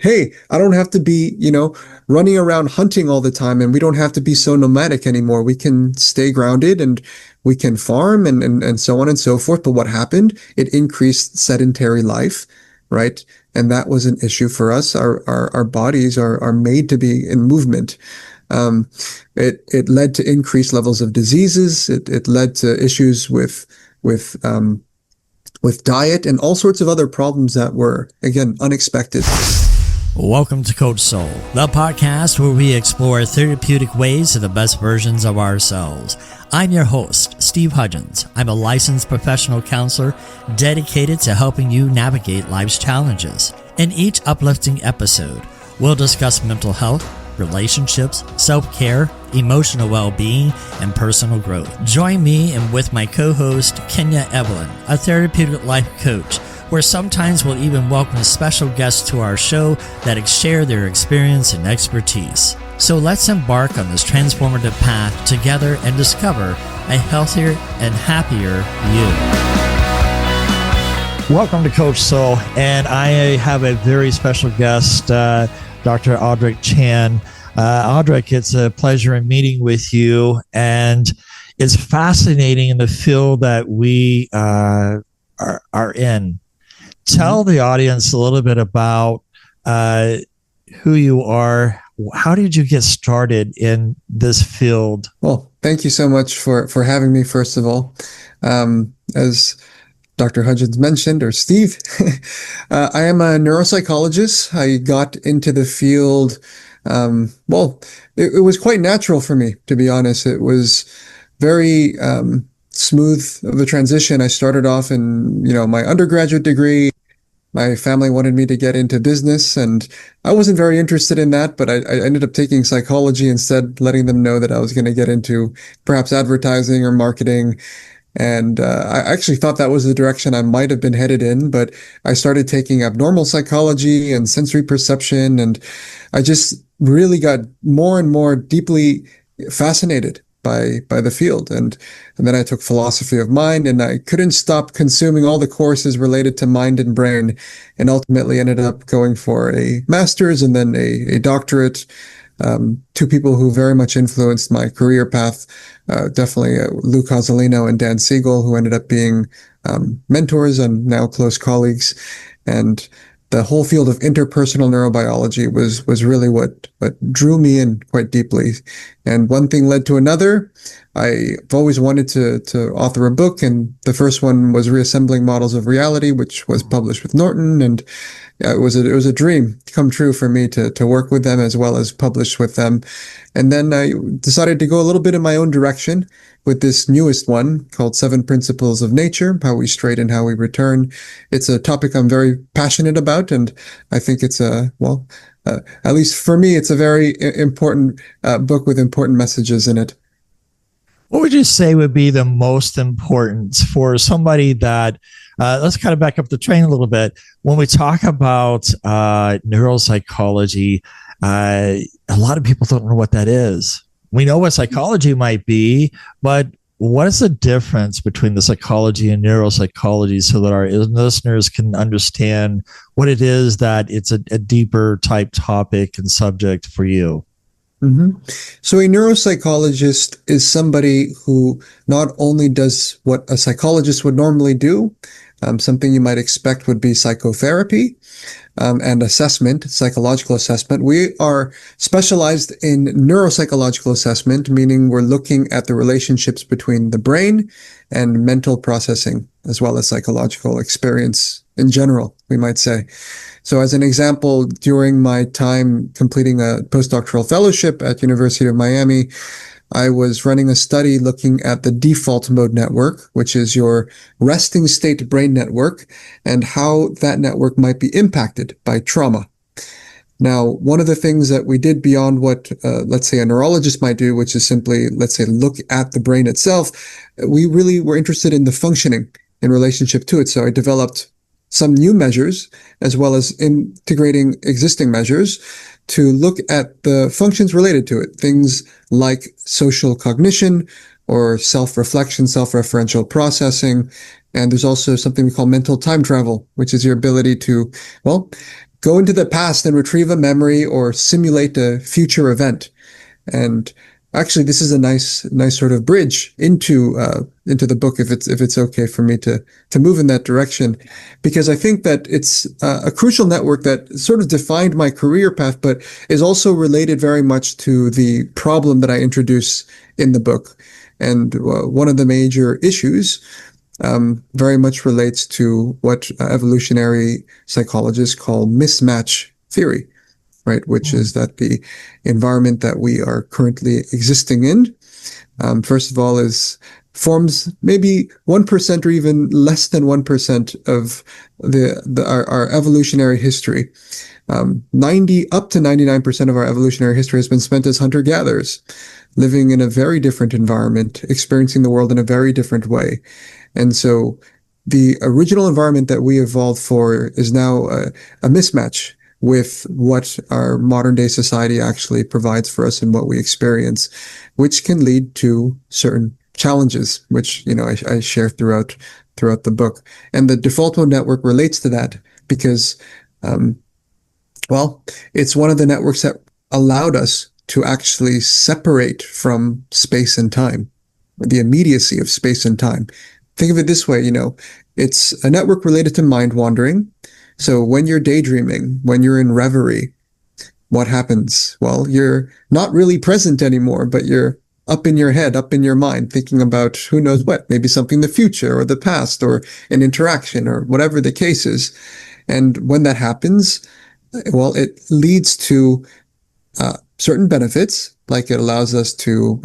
hey, I don't have to be, running around hunting all the time, and we don't have to be so nomadic anymore. We can stay grounded and we can farm and so on and so forth. But what happened? It increased sedentary life, right? And that was an issue for us. Our bodies are made to be in movement. Um, it led to increased levels of diseases. It led to issues with um, with diet and all sorts of other problems that were, again, unexpected. Welcome to Coach Soul, the podcast where we explore therapeutic ways to the best versions of ourselves. I'm your host, Steve Hudgins. I'm a licensed professional counselor dedicated to helping you navigate life's challenges. In each uplifting episode, we'll discuss mental health, relationships, self-care, emotional well-being, and personal growth. Join me and with my co-host, Kenya Evelyn, a therapeutic life coach, where sometimes we'll even welcome special guests to our show that share their experience and expertise. So let's embark on this transformative path together and discover a healthier and happier you. Welcome to Coach Soul, and I have a very special guest, Dr. Aldrich Chan. Aldrich, it's a pleasure in meeting with you, and it's fascinating in the field that we are in. Tell the audience a little bit about who you are. How did you get started in this field? Well, thank you so much for having me, first of all. As Dr. Hudgins mentioned, or Steve, I am a neuropsychologist. I got into the field, it was quite natural for me, to be honest. It was very smooth of the transition. I started off in, my undergraduate degree. My family wanted me to get into business, and I wasn't very interested in that, but I ended up taking psychology instead, letting them know that I was going to get into perhaps advertising or marketing. And I actually thought that was the direction I might have been headed in, but I started taking abnormal psychology and sensory perception, and I just really got more and more deeply fascinated by the field. And then I took philosophy of mind, and I couldn't stop consuming all the courses related to mind and brain, and ultimately ended up going for a master's and then a doctorate. Two people who very much influenced my career path, definitely Lou Cozolino and Dan Siegel, who ended up being mentors and now close colleagues. And the whole field of interpersonal neurobiology was really what drew me in quite deeply. And one thing led to another. I've always wanted to author a book, and the first one was Reassembling Models of Reality, which was published with Norton. And it was a dream come true for me to work with them as well as publish with them. And then I decided to go a little bit in my own direction with this newest one called 7 Principles of Nature, How We Stray and How We Return. It's a topic I'm very passionate about, and I think it's at least for me, it's a very important book with important messages in it. What would you say would be the most important for somebody that, let's kind of back up the train a little bit. When we talk about neuropsychology, a lot of people don't know what that is. We know what psychology might be, but what is the difference between the psychology and neuropsychology so that our listeners can understand what it is, that it's a deeper type topic and subject for you? Mm-hmm. So a neuropsychologist is somebody who not only does what a psychologist would normally do, something you might expect would be psychotherapy and assessment, psychological assessment. We are specialized in neuropsychological assessment, meaning we're looking at the relationships between the brain and mental processing, as well as psychological experience in general, we might say. So as an example, during my time completing a postdoctoral fellowship at University of Miami, I was running a study looking at the default mode network, which is your resting state brain network, and how that network might be impacted by trauma. Now, one of the things that we did beyond what, let's say, a neurologist might do, which is simply, let's say, look at the brain itself, we really were interested in the functioning in relationship to it. So I developed some new measures, as well as integrating existing measures to look at the functions related to it. Things like social cognition or self-reflection, self-referential processing. And there's also something we call mental time travel, which is your ability to, go into the past and retrieve a memory or simulate a future event. And actually, this is a nice sort of bridge into the book, if it's okay for me to move in that direction, because I think that it's a crucial network that sort of defined my career path, but is also related very much to the problem that I introduce in the book. And one of the major issues very much relates to what evolutionary psychologists call mismatch theory, right? Which is that the environment that we are currently existing in, first of all, forms maybe 1% or even less than 1% of our evolutionary history. 90 up to 99% of our evolutionary history has been spent as hunter-gatherers, living in a very different environment, experiencing the world in a very different way. And so the original environment that we evolved for is now a mismatch with what our modern day society actually provides for us and what we experience, which can lead to certain challenges, which, I share throughout the book. And the default mode network relates to that because, it's one of the networks that allowed us to actually separate from space and time, the immediacy of space and time. Think of it this way, it's a network related to mind wandering. So when you're daydreaming, when you're in reverie, what happens? Well, you're not really present anymore, but you're up in your head, up in your mind, thinking about who knows what, maybe something in the future or the past or an interaction or whatever the case is. And when that happens, well, it leads to certain benefits, like it allows us to,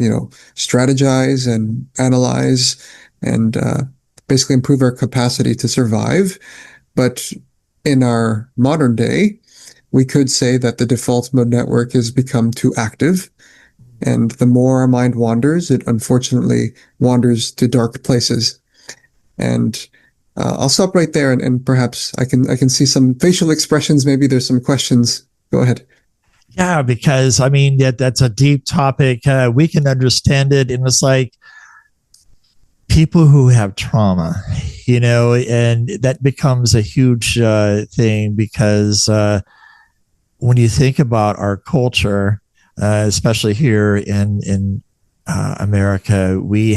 strategize and analyze and basically improve our capacity to survive. But in our modern day, we could say that the default mode network has become too active. And the more our mind wanders, it unfortunately wanders to dark places. And I'll stop right there, and perhaps I can see some facial expressions. Maybe there's some questions. Go ahead. Yeah, because I mean that's a deep topic. We can understand it, and it's like people who have trauma, and that becomes a huge thing because when you think about our culture, especially here in America, we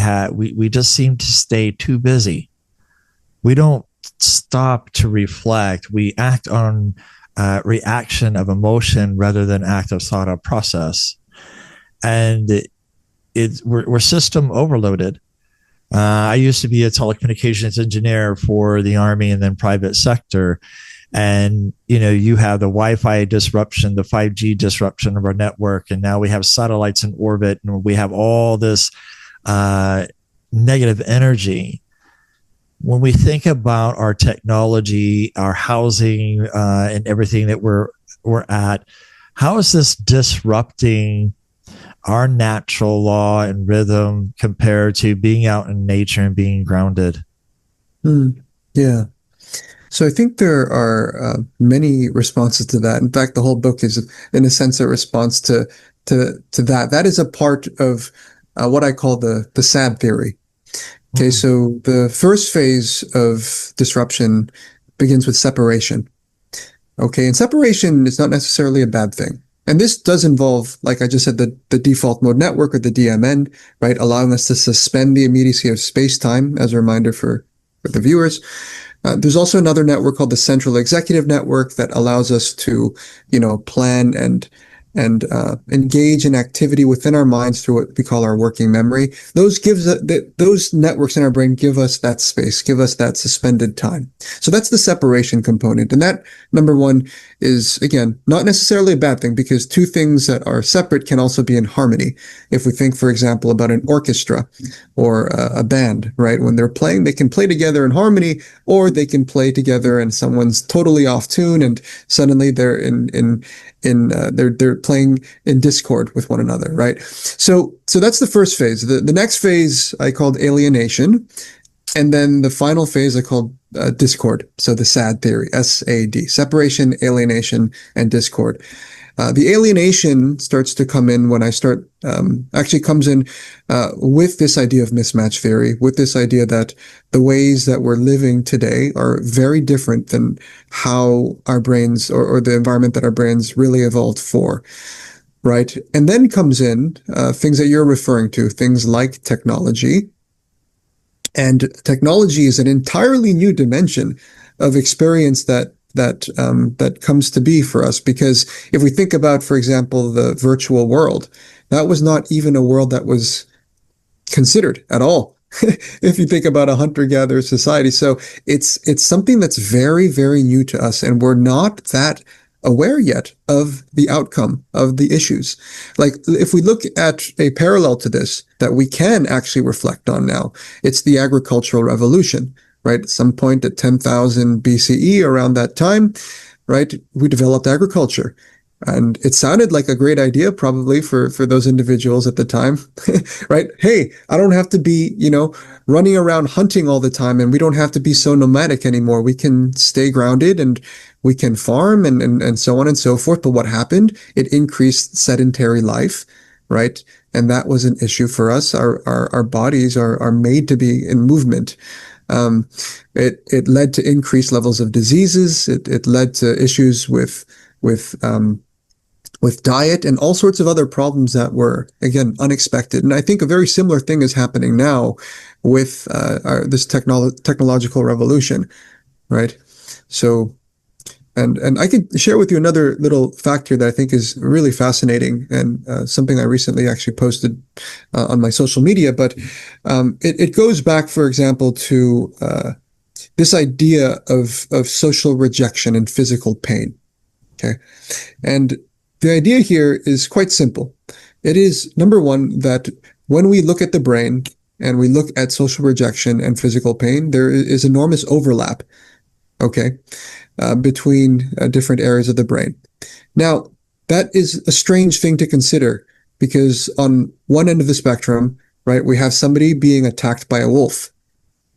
just seem to stay too busy. We don't stop to reflect. We act on reaction of emotion rather than act of thought or process, and we're system overloaded. I used to be a telecommunications engineer for the Army and then private sector. And, you have the Wi-Fi disruption, the 5G disruption of our network. And now we have satellites in orbit and we have all this negative energy. When we think about our technology, our housing, and everything that we're at, how is this disrupting our natural law and rhythm compared to being out in nature and being grounded? Yeah. So I think there are many responses to that. In fact, the whole book is, in a sense, a response to that. That is a part of what I call the sad theory. Okay, so the first phase of disruption begins with separation. Okay, and separation is not necessarily a bad thing. And this does involve, like I just said, the default mode network, or the DMN, right, allowing us to suspend the immediacy of space-time, as a reminder for the viewers. There's also another network called the central executive network that allows us to, plan and engage in activity within our minds through what we call our working memory. Those networks in our brain give us that space, give us that suspended time. So that's the separation component. And that, number one, is, again, not necessarily a bad thing, because two things that are separate can also be in harmony. If we think, for example, about an orchestra or a band, right? When they're playing, they can play together in harmony, or they can play together and someone's totally off tune and suddenly they're they're playing in discord with one another, right? So that's the first phase. The next phase I called alienation. And then the final phase I called discord. So the SAD theory, SAD, separation, alienation, and discord. The alienation starts to come in when I start, actually comes in with this idea of mismatch theory, with this idea that the ways that we're living today are very different than how our brains or the environment that our brains really evolved for. Right. And then comes in things that you're referring to, things like technology. And technology is an entirely new dimension of experience that comes to be for us. Because if we think about, for example, the virtual world, that was not even a world that was considered at all. If you think about a hunter-gatherer society. So it's something that's very, very new to us, and we're not that aware yet of the outcome of the issues. Like if we look at a parallel to this that we can actually reflect on now, it's the agricultural revolution, right? At some point at 10,000 BCE, around that time, right, we developed agriculture. And it sounded like a great idea, probably for those individuals at the time, right? Hey, I don't have to be, running around hunting all the time, and we don't have to be so nomadic anymore. We can stay grounded and we can farm and so on and so forth. But what happened? It increased sedentary life, right? And that was an issue for us. Our bodies are made to be in movement. It led to increased levels of diseases. It led to issues with diet and all sorts of other problems that were, again, unexpected. And I think a very similar thing is happening now with this technological revolution, right? So, and I could share with you another little fact here that I think is really fascinating, and something I recently actually posted on my social media. But it goes back, for example, to this idea of social rejection and physical pain. Okay, and the idea here is quite simple. It is, number one, that when we look at the brain and we look at social rejection and physical pain, there is enormous overlap, okay, between different areas of the brain. Now, that is a strange thing to consider, because on one end of the spectrum, right, we have somebody being attacked by a wolf.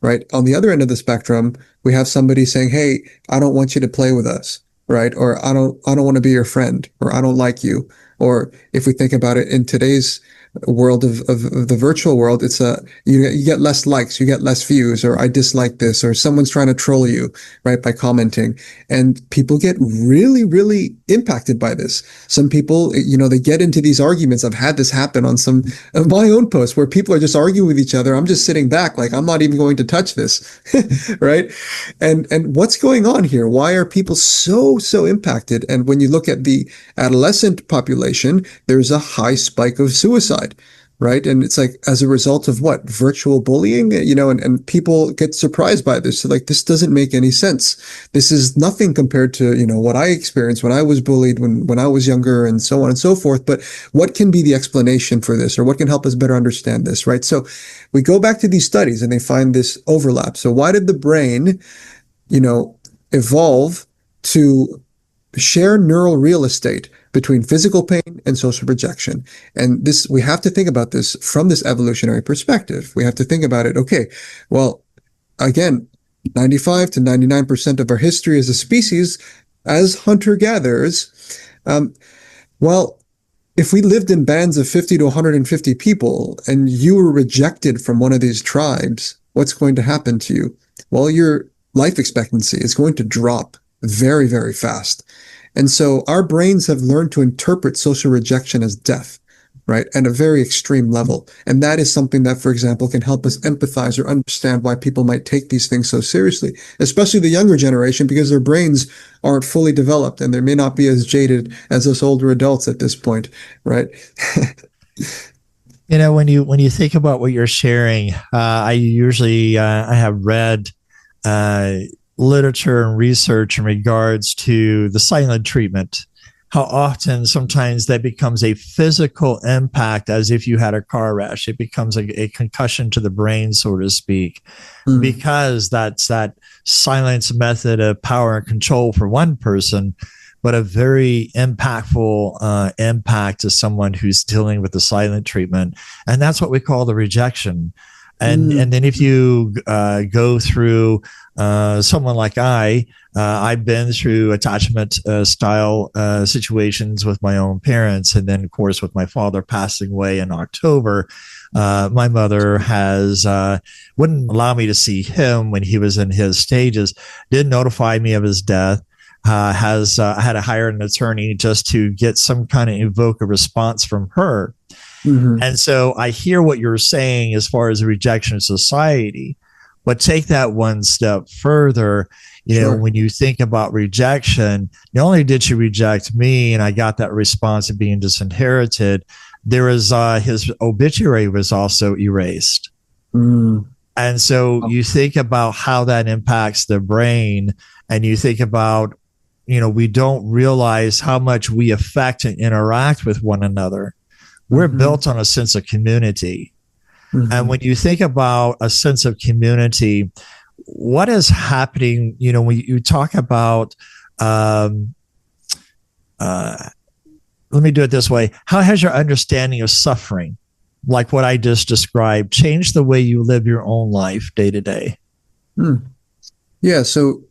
Right? On the other end of the spectrum, we have somebody saying, "Hey, I don't want you to play with us." Right? Or I don't want to be your friend, or I don't like you. Or if we think about it in today's world of the virtual world, it's you get less likes, you get less views, or I dislike this, or someone's trying to troll you, right, by commenting. And people get really, really impacted by this. Some people, they get into these arguments. I've had this happen on some of my own posts where people are just arguing with each other. I'm just sitting back like, I'm not even going to touch this, right? And what's going on here? Why are people so impacted? And when you look at the adolescent population, there's a high spike of suicide, right? And it's like, as a result of what? Virtual bullying, and people get surprised by this. So like, this doesn't make any sense. This is nothing compared to, what I experienced when I was bullied when I was younger, and so on and so forth. But what can be the explanation for this, or what can help us better understand this, right? So we go back to these studies and they find this overlap. So why did the brain, evolve to share neural real estate between physical pain and social rejection? And this, we have to think about this from this evolutionary perspective. We have to think about it. Okay, well, again, 95 to 99% of our history as a species, as hunter-gatherers, well, if we lived in bands of 50 to 150 people and you were rejected from one of these tribes, what's going to happen to you? Well, your life expectancy is going to drop very, very fast. And so our brains have learned to interpret social rejection as death, right, at a very extreme level. And that is something that, for example, can help us empathize or understand why people might take these things so seriously, especially the younger generation, because their brains aren't fully developed and they may not be as jaded as us older adults at this point, right? When you think about what you're sharing, I usually I have read literature and research in regards to the silent treatment, how often sometimes that becomes a physical impact, as if you had a car crash. It becomes a concussion to the brain, so to speak, because that's that silence method of power and control for one person, but a very impactful impact to someone who's dealing with the silent treatment. And that's what we call the rejection. And then if you go through someone like I've been through attachment style situations with my own parents, and then of course with my father passing away in October. My mother has wouldn't allow me to see him when he was in his stages. Did notify me of his death. Has had to hire an attorney just to get some kind of evoke a response from her. Mm-hmm. And so I hear what you're saying as far as the rejection of society, but take that one step further. Sure. When you think about rejection, not only did she reject me and I got that response of being disinherited, there is his obituary was also erased. Mm. And so Oh. you think about how that impacts the brain, and you think about, we don't realize how much we affect and interact with one another. We're Mm-hmm. built on a sense of community. And Mm-hmm. when you think about a sense of community, what is happening, when you talk about, um, let me do it this way. How has your understanding of suffering, like what I just described, changed the way you live your own life day to day? Yeah. So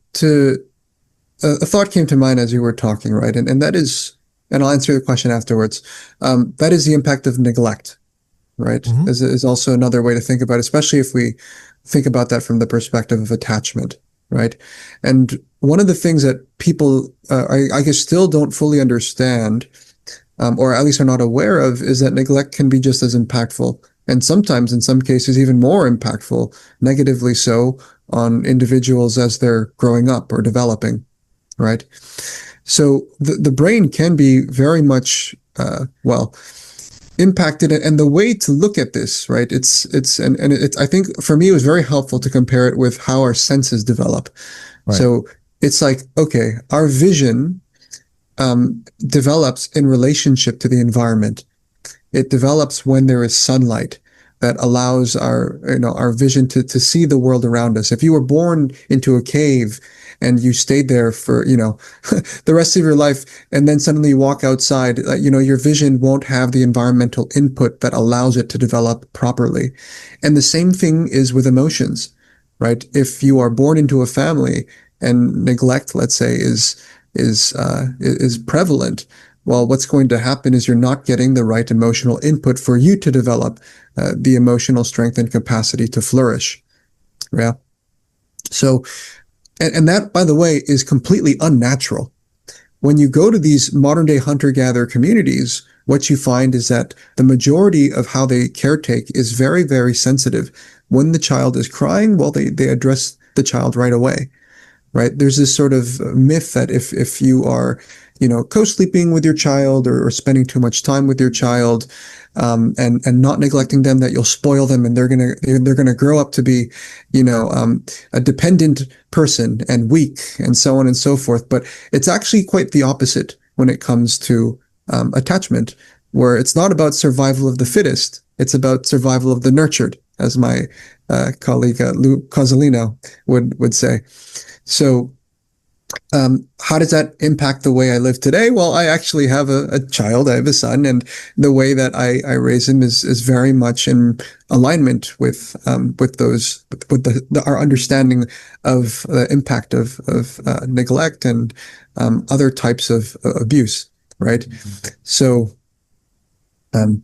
a thought came to mind as you were talking, right? And that is, and I'll answer the question afterwards. That is the impact of neglect, right? Mm-hmm. Is also another way to think about it, especially if we think about that from the perspective of attachment, right? And one of the things that people, I guess, still don't fully understand, or at least are not aware of, is that neglect can be just as impactful, and sometimes, in some cases, even more impactful, negatively so, on individuals as they're growing up or developing, right? So the brain can be very much, well, impacted, and the way to look at this, right, it's I think for me it was very helpful to compare it with how our senses develop. Right. So it's like, okay, our vision develops in relationship to the environment. It develops when there is sunlight that allows our vision to see the world around us. If you were born into a cave and you stayed there for the rest of your life, and then suddenly you walk outside, your vision won't have the environmental input that allows it to develop properly. And the same thing is with emotions, right? If you are born into a family and neglect, let's say, is prevalent, well, what's going to happen is you're not getting the right emotional input for you to develop the emotional strength and capacity to flourish. Yeah. So, and that, by the way, is completely unnatural. When you go to these modern day hunter-gatherer communities, what you find is that the majority of how they caretake is very, very sensitive. When the child is crying, well, they address the child right away. Right? There's this sort of myth that if you are, co-sleeping with your child, or spending too much time with your child, and not neglecting them, that you'll spoil them, and they're gonna grow up to be, a dependent person and weak, and so on and so forth. But it's actually quite the opposite when it comes to attachment, where it's not about survival of the fittest; it's about survival of the nurtured, as my colleague Lou Cozzolino would say. So, how does that impact the way I live today? Well, I actually have a child. I have a son, and the way that I raise him is very much in alignment with those with our understanding of the impact of neglect and other types of abuse. Right. So. Um,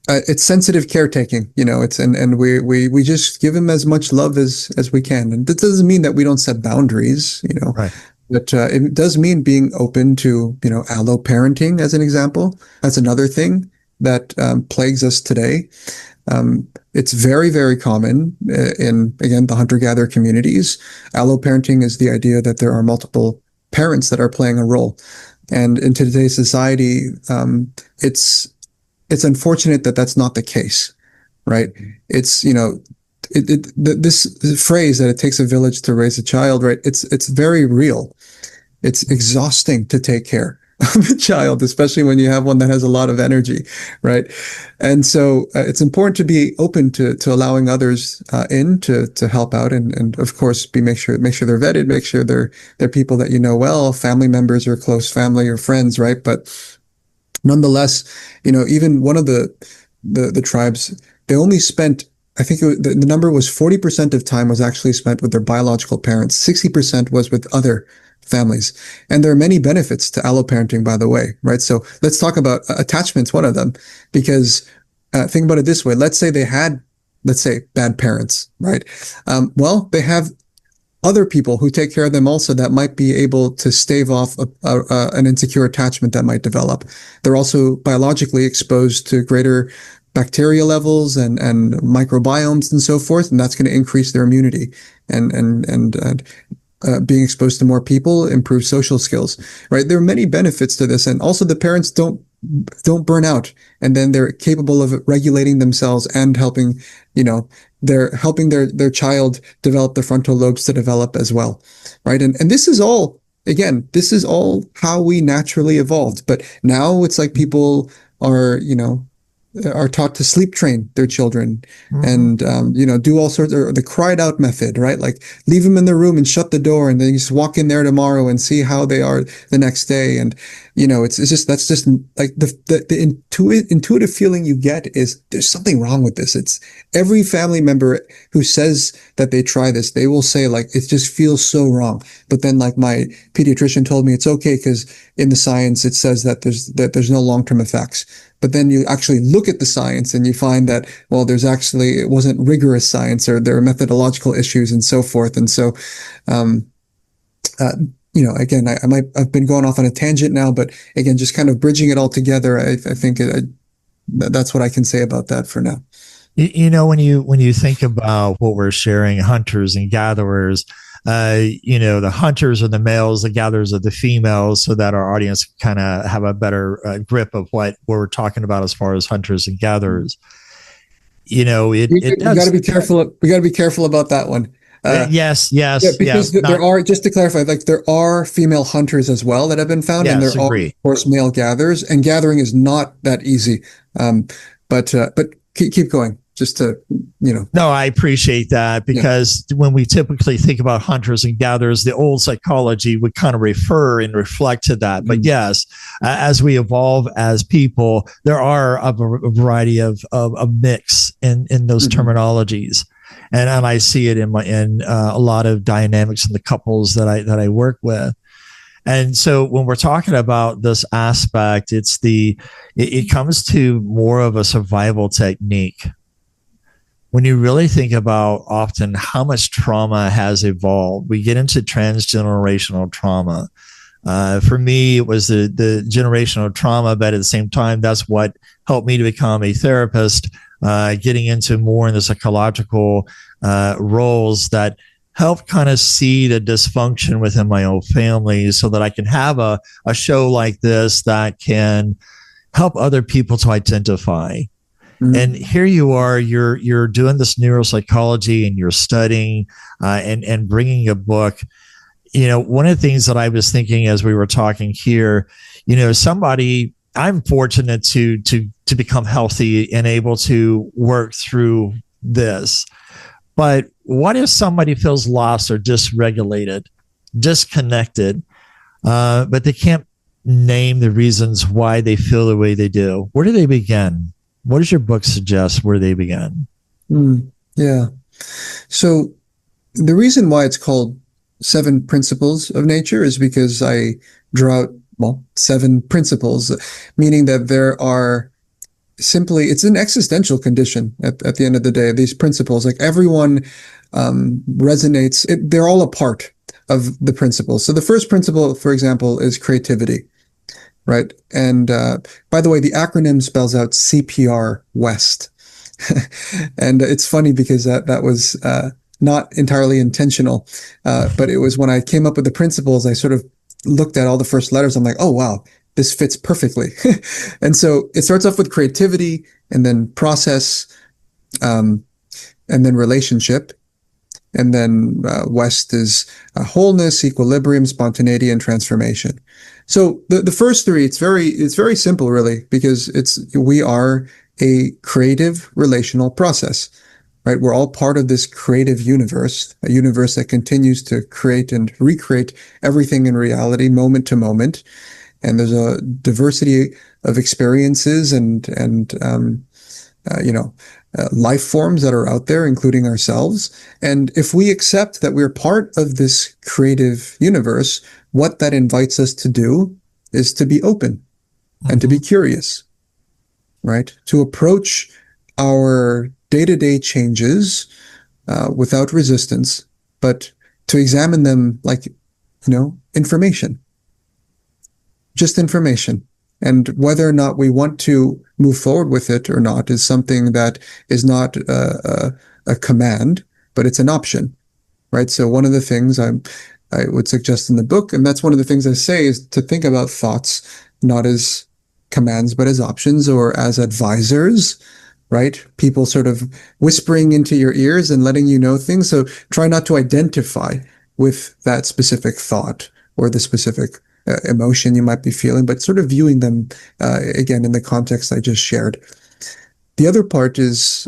it's sensitive caretaking, and we just give him as much love as we can, and that doesn't mean that we don't set boundaries, Right. but it does mean being open to allo parenting, as an example. That's another thing that plagues us today. It's very, very common in, again, the hunter-gatherer communities. Allo parenting is the idea that there are multiple parents that are playing a role, and in today's society, it's unfortunate that that's not the case, right? It's this phrase that it takes a village to raise a child, right? It's very real. It's exhausting to take care of a child, especially when you have one that has a lot of energy, right? And so it's important to be open to allowing others in to help out, and of course make sure they're vetted, make sure they're people that well, family members or close family or friends, right? But nonetheless, even one of the tribes, they only spent I think the number was 40% of time was actually spent with their biological parents. 60% was with other families. And there are many benefits to alloparenting, by the way, right? So let's talk about attachments, one of them, because think about it this way. Let's say they had, let's say, bad parents, right? Well, they have other people who take care of them also that might be able to stave off an insecure attachment that might develop. They're also biologically exposed to greater bacteria levels and microbiomes and so forth, and that's going to increase their immunity and being exposed to more people improves social skills, right? There are many benefits to this, and also the parents don't burn out, and then they're capable of regulating themselves and helping, they're helping their child develop the frontal lobes to develop as well, right? And this is all, again, this is all how we naturally evolved, but now it's like people are taught to sleep train their children and do all sorts of the cried out method, right? Like leave them in the room and shut the door, and then you just walk in there tomorrow and see how they are the next day. And it's just, that's just like the intuitive feeling you get is there's something wrong with this. It's every family member who says that they try this, they will say like it just feels so wrong. But then like my pediatrician told me it's okay because in the science it says that there's no long-term effects. But then you actually look at the science and you find that, well, it wasn't rigorous science, or there are methodological issues and so forth. And so, again, I've been going off on a tangent now, but again, just kind of bridging it all together, I think that's what I can say about that for now. When you think about what we're sharing, hunters and gatherers, the hunters are the males, the gatherers are the females, so that our audience kind of have a better grip of what we're talking about as far as hunters and gatherers. We got to be careful. We got to be careful about that one. Yes. Yeah, because there are, just to clarify, like there are female hunters as well that have been found, and there are, of course, male gatherers, and gathering is not that easy. But keep going. Just to, No, I appreciate that, because when we typically think about hunters and gatherers, the old psychology would kind of refer and reflect to that. But yes, as we evolve as people, there are a variety of mix in those terminologies. And I see it in a lot of dynamics in the couples that I work with. And so when we're talking about this aspect, it comes to more of a survival technique. When you really think about often how much trauma has evolved, we get into transgenerational trauma. For me, it was the generational trauma, but at the same time, that's what helped me to become a therapist, getting into more in the psychological roles that help kind of see the dysfunction within my own family, so that I can have a show like this that can help other people to identify. And here you are, you're doing this neuropsychology, and you're studying and bringing a book. One of the things that I was thinking as we were talking here, I'm fortunate to become healthy and able to work through this. But what if somebody feels lost or dysregulated, disconnected, but they can't name the reasons why they feel the way they do? Where do they begin? What does your book suggest where they begin? Yeah. So the reason why it's called 7 Principles of Nature is because I draw out, 7 principles, meaning that there are it's an existential condition at the end of the day. These principles, like everyone resonates, they're all a part of the principles. So the first principle, for example, is creativity. Right. And by the way, the acronym spells out CPR West. And it's funny because that was not entirely intentional. But it was when I came up with the principles, I sort of looked at all the first letters. I'm like, oh, wow, this fits perfectly. And so it starts off with creativity, and then process, and then relationship. And then West is wholeness, equilibrium, spontaneity, and transformation. So the first 3, it's very simple, really, because we are a creative relational process, right? We're all part of this creative universe, a universe that continues to create and recreate everything in reality, moment to moment. And there's a diversity of experiences and life forms that are out there, including ourselves. And if we accept that we're part of this creative universe, what that invites us to do is to be open and to be curious, right? To approach our day-to-day changes without resistance, but to examine them like, information, just information. And whether or not we want to move forward with it or not is something that is not a command, but it's an option, right? So one of the things I would suggest in the book, and that's one of the things I say, is to think about thoughts not as commands, but as options or as advisors, right? People sort of whispering into your ears and letting you know things. So try not to identify with that specific thought or the specific emotion you might be feeling, but sort of viewing them, again, in the context I just shared. The other part is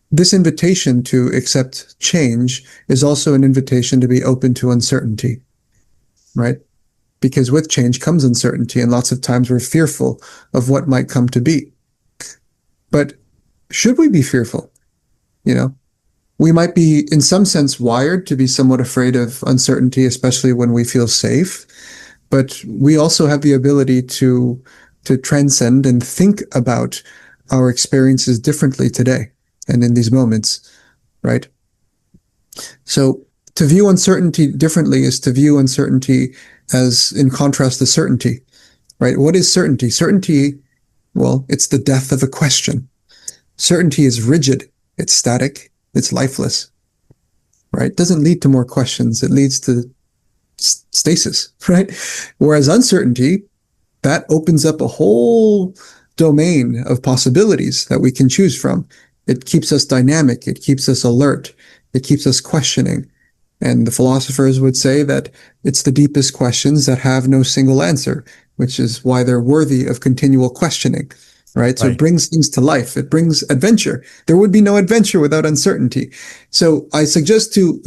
this invitation to accept change is also an invitation to be open to uncertainty, right? Because with change comes uncertainty, and lots of times we're fearful of what might come to be. But should we be fearful? We might be, in some sense, wired to be somewhat afraid of uncertainty, especially when we feel safe. But we also have the ability to transcend and think about our experiences differently today and in these moments, right? So to view uncertainty differently is to view uncertainty as in contrast to certainty, right? What is certainty? Certainty, well, it's the death of a question. Certainty is rigid, it's static, it's lifeless, right? It doesn't lead to more questions. It leads to stasis, right? Whereas uncertainty, that opens up a whole domain of possibilities that we can choose from. It keeps us dynamic. It keeps us alert. It keeps us questioning. And the philosophers would say that it's the deepest questions that have no single answer, which is why they're worthy of continual questioning. Right. So it brings things to life. It brings adventure. There would be no adventure without uncertainty. So I suggest to,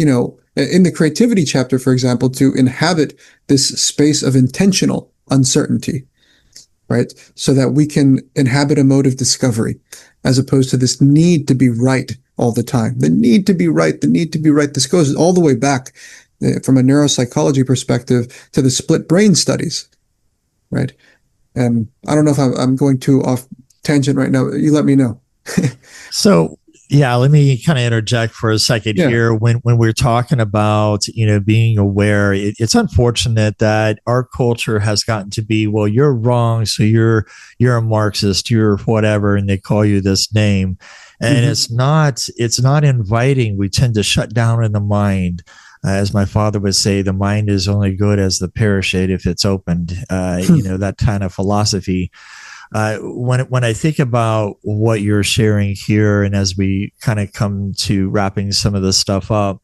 in the creativity chapter, for example, to inhabit this space of intentional uncertainty, right? So that we can inhabit a mode of discovery as opposed to this need to be right all the time. The need to be right, the need to be right. This goes all the way back from a neuropsychology perspective to the split brain studies, right? And I don't know if I'm going too off tangent right now. You let me know. So, yeah, let me kind of interject for a second here. When we're talking about, being aware, it's unfortunate that our culture has gotten to be, well, you're wrong, so you're a Marxist, you're whatever, and they call you this name. And it's not inviting. We tend to shut down in the mind. As my father would say, the mind is only good as the parachute if it's opened, that kind of philosophy. When I think about what you're sharing here, and as we kind of come to wrapping some of this stuff up,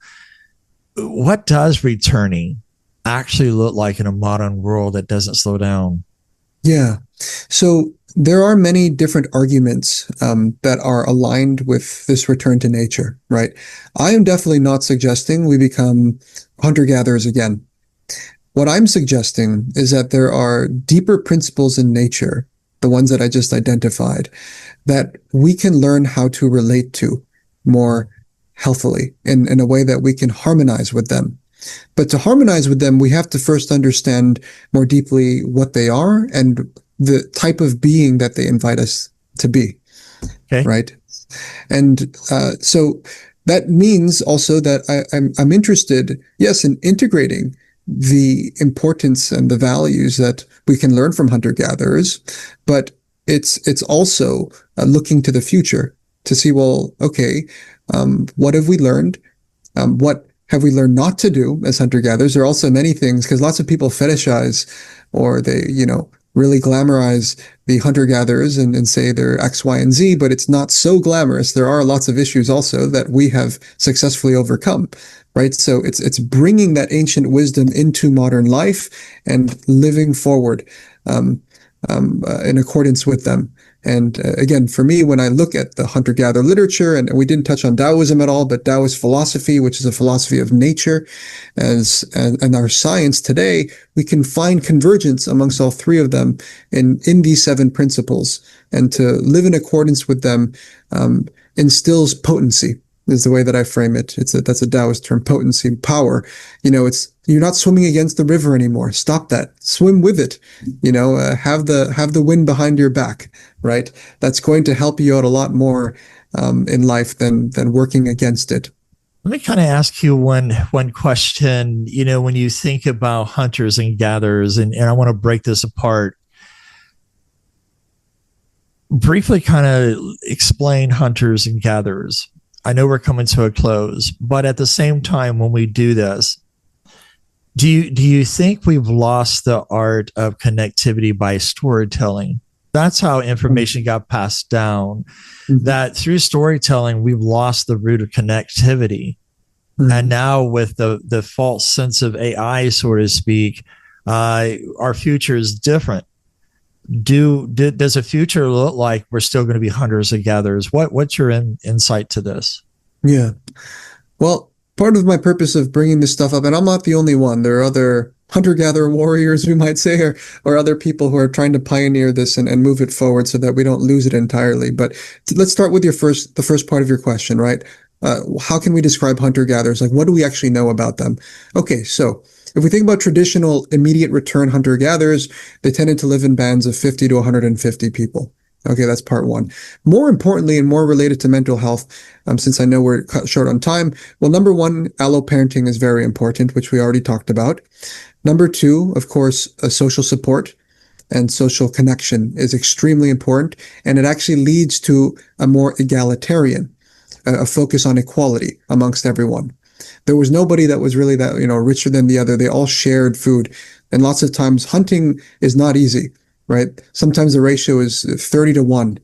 what does returning actually look like in a modern world that doesn't slow down? Yeah. So there are many different arguments that are aligned with this return to nature, right? I am definitely not suggesting we become hunter-gatherers again. What I'm suggesting is that there are deeper principles in nature, the ones that I just identified, that we can learn how to relate to more healthily in a way that we can harmonize with them. But to harmonize with them, we have to first understand more deeply what they are and the type of being that they invite us to be. Okay. Right. And so that means also that I'm interested, yes, in integrating the importance and the values that we can learn from hunter-gatherers, but it's also looking to the future to see, well, okay, what have we learned? What have we learned not to do as hunter-gatherers? There are also many things, because lots of people fetishize or they, really glamorize the hunter-gatherers and say they're X, Y, and Z, but it's not so glamorous. There are lots of issues also that we have successfully overcome, right? So it's bringing that ancient wisdom into modern life and living forward. in accordance with them. And again, for me, when I look at the hunter-gatherer literature, and we didn't touch on Taoism at all, but Taoist philosophy, which is a philosophy of nature, and our science today, we can find convergence amongst all three of them in these seven principles. And to live in accordance with them instills potency, is the way that I frame it. That's a Taoist term, potency, power. You're not swimming against the river anymore. Stop that. Swim with it. Have the wind behind your back, right? That's going to help you out a lot more in life than working against it. Let me kind of ask you one question. When you think about hunters and gatherers, and I want to break this apart, briefly kind of explain hunters and gatherers. I know we're coming to a close, but at the same time, when we do this, do you think we've lost the art of connectivity by storytelling? That's how information got passed down. Mm-hmm. That through storytelling, we've lost the root of connectivity. Mm-hmm. And now with the false sense of AI, so to speak, our future is different. Does a future look like we're still going to be hunters and gatherers? What's your insight to this? Yeah. Well, part of my purpose of bringing this stuff up, and I'm not the only one, there are other hunter-gatherer warriors, we might say, or other people who are trying to pioneer this and move it forward so that we don't lose it entirely. But let's start with the first part of your question, right? How can we describe hunter-gatherers? Like, what do we actually know about them? Okay, so if we think about traditional immediate return hunter-gatherers, they tended to live in bands of 50 to 150 people. Okay, that's part one. More importantly, and more related to mental health, since I know we're cut short on time, well, number one, alloparenting is very important, which we already talked about. Number two, of course, social support and social connection is extremely important, and it actually leads to a more egalitarian, a focus on equality amongst everyone. There was nobody that was really that, richer than the other. They all shared food. And lots of times hunting is not easy, right? Sometimes the ratio is 30 to 1,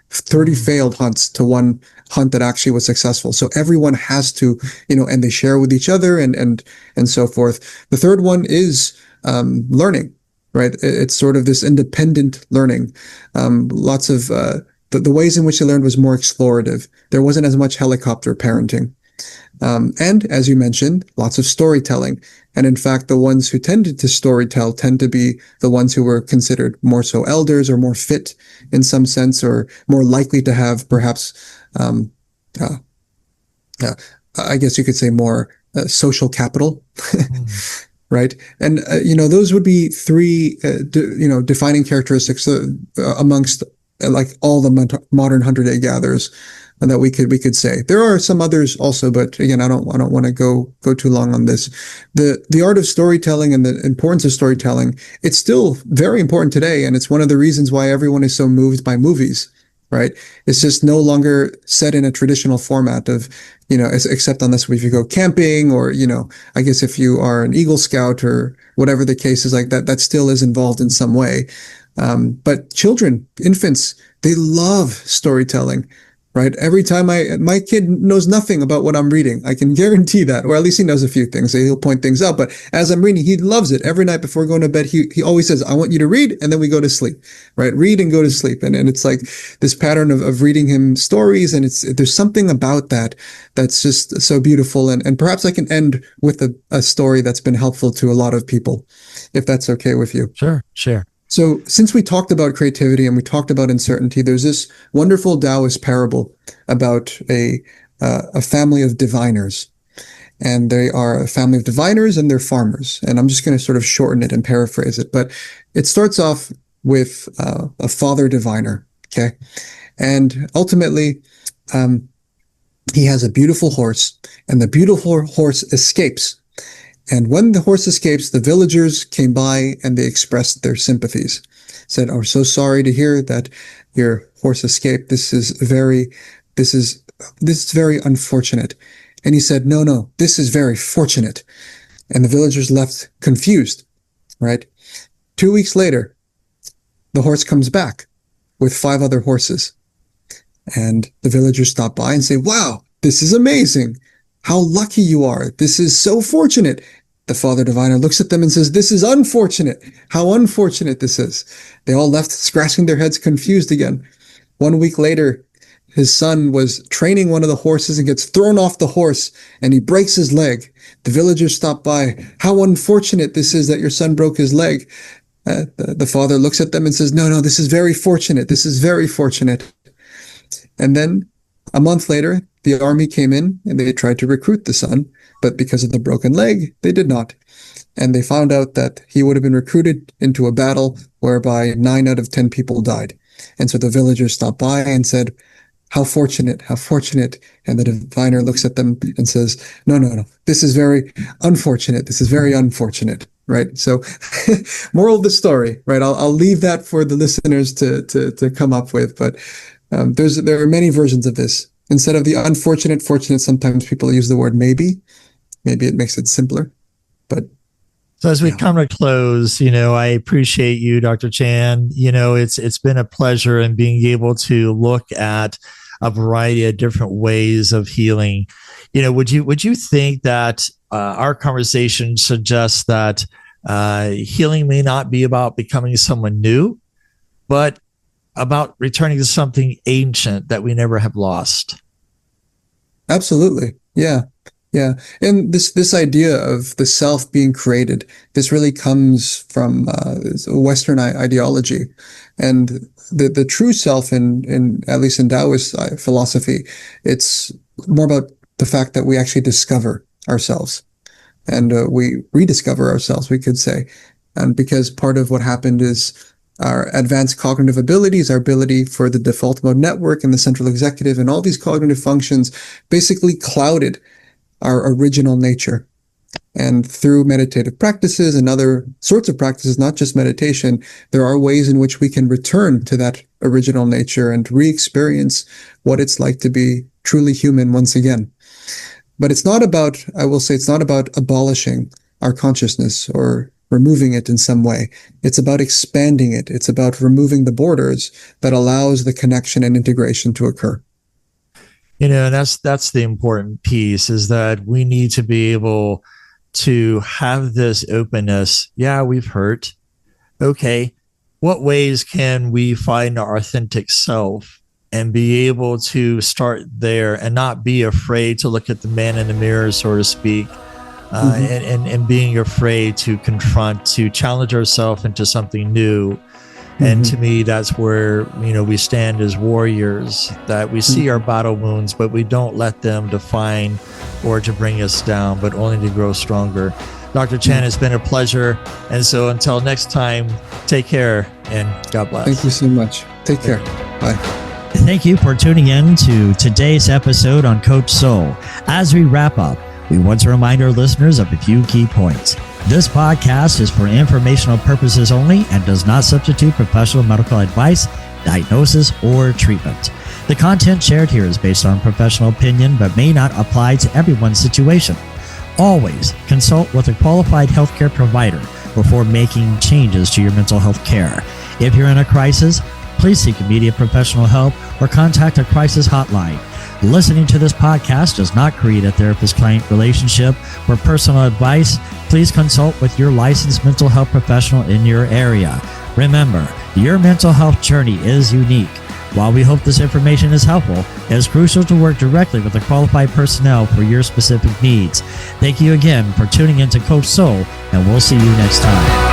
30 failed hunts to one hunt that actually was successful. So everyone has to, and they share with each other and so forth. The third one is learning, right? It's sort of this independent learning. Lots of the ways in which they learned was more explorative. There wasn't as much helicopter parenting. And as you mentioned, lots of storytelling. And in fact, the ones who tended to storytell tend to be the ones who were considered more so elders or more fit in some sense, or more likely to have perhaps, I guess you could say more social capital, right? And, those would be three, defining characteristics amongst like all the modern 100-day gatherers that we could say. There are some others also, but again, I don't want to go too long on this. The art of storytelling and the importance of storytelling, it's still very important today, and it's one of the reasons why everyone is so moved by movies, right? It's just no longer set in a traditional format of, except unless if you go camping or, I guess if you are an Eagle Scout or whatever the case is like that still is involved in some way. But children, infants, they love storytelling. Right. Every time my kid knows nothing about what I'm reading, I can guarantee that, or at least he knows a few things. He'll point things out. But as I'm reading, he loves it. Every night before going to bed, he always says, I want you to read. And then we go to sleep, right? Read and go to sleep. And it's like this pattern of reading him stories. And there's something about that's just so beautiful. And perhaps I can end with a story that's been helpful to a lot of people, if that's okay with you. Sure. So since we talked about creativity and we talked about uncertainty, there's this wonderful Taoist parable about a family of diviners. And they are a family of diviners and they're farmers. And I'm just going to sort of shorten it and paraphrase it. But it starts off with a father diviner, okay? And ultimately, he has a beautiful horse, and the beautiful horse escapes. And when the horse escapes, the villagers came by and they expressed their sympathies. Said, "Oh, we're so sorry to hear that your horse escaped. This is very unfortunate." And he said, "No, this is very fortunate." And the villagers left confused, right? 2 weeks later, the horse comes back with 5 other horses. And the villagers stop by and say, "Wow, this is amazing. How lucky you are. This is so fortunate. The Father Diviner looks at them and says, "This is unfortunate. How unfortunate this is." They all left scratching their heads, confused again. 1 week later, his son was training one of the horses and gets thrown off the horse and he breaks his leg. The villagers stop by. "How unfortunate this is that your son broke his leg." The father looks at them and says, "No, this is very fortunate. This is very fortunate." And then a month later, the army came in and they tried to recruit the son, but because of the broken leg, they did not. And they found out that he would have been recruited into a battle whereby 9 out of 10 people died. And so the villagers stopped by and said, how fortunate, how fortunate. And the diviner looks at them and says, no, this is very unfortunate. This is very unfortunate, right? So moral of the story, right? I'll leave that for the listeners to come up with, but there are many versions of this. Instead of the unfortunate, fortunate, sometimes people use the word maybe. Maybe it makes it simpler, but so as we come to close, I appreciate you, Dr. Chan. It's been a pleasure in being able to look at a variety of different ways of healing. Would you think that our conversation suggests that healing may not be about becoming someone new, but about returning to something ancient that we never have lost? Absolutely. Yeah. And this idea of the self being created, this really comes from Western ideology. And the true self in at least in Taoist philosophy, it's more about the fact that we actually discover ourselves and we rediscover ourselves, we could say. And because part of what happened is our advanced cognitive abilities, our ability for the default mode network and the central executive and all these cognitive functions basically clouded our original nature. And through meditative practices and other sorts of practices, not just meditation, there are ways in which we can return to that original nature and re-experience what it's like to be truly human once again. But it's not about, I will say, it's not about abolishing our consciousness or removing it in some way. It's about expanding it. It's about removing the borders that allows the connection and integration to occur. That's the important piece, is that we need to be able to have this openness. Yeah, we've hurt. Okay, what ways can we find our authentic self and be able to start there and not be afraid to look at the man in the mirror, so to speak, and being afraid to confront, to challenge ourselves into something new. And to me, that's where, we stand as warriors, that we see our battle wounds, but we don't let them define or to bring us down, but only to grow stronger. Dr. Chan, it's been a pleasure. And so until next time, take care and God bless. Thank you so much. Take care. Bye. Thank you for tuning in to today's episode on Coach Soul. As we wrap up, we want to remind our listeners of a few key points. This podcast is for informational purposes only and does not substitute professional medical advice, diagnosis, or treatment. The content shared here is based on professional opinion but may not apply to everyone's situation. Always consult with a qualified healthcare provider before making changes to your mental health care. If you're in a crisis, please seek immediate professional help or contact a crisis hotline. Listening to this podcast does not create a therapist-client relationship. For personal advice, please consult with your licensed mental health professional in your area. Remember, your mental health journey is unique. While we hope this information is helpful, it is crucial to work directly with the qualified personnel for your specific needs. Thank you again for tuning in to Coach Soul, and we'll see you next time.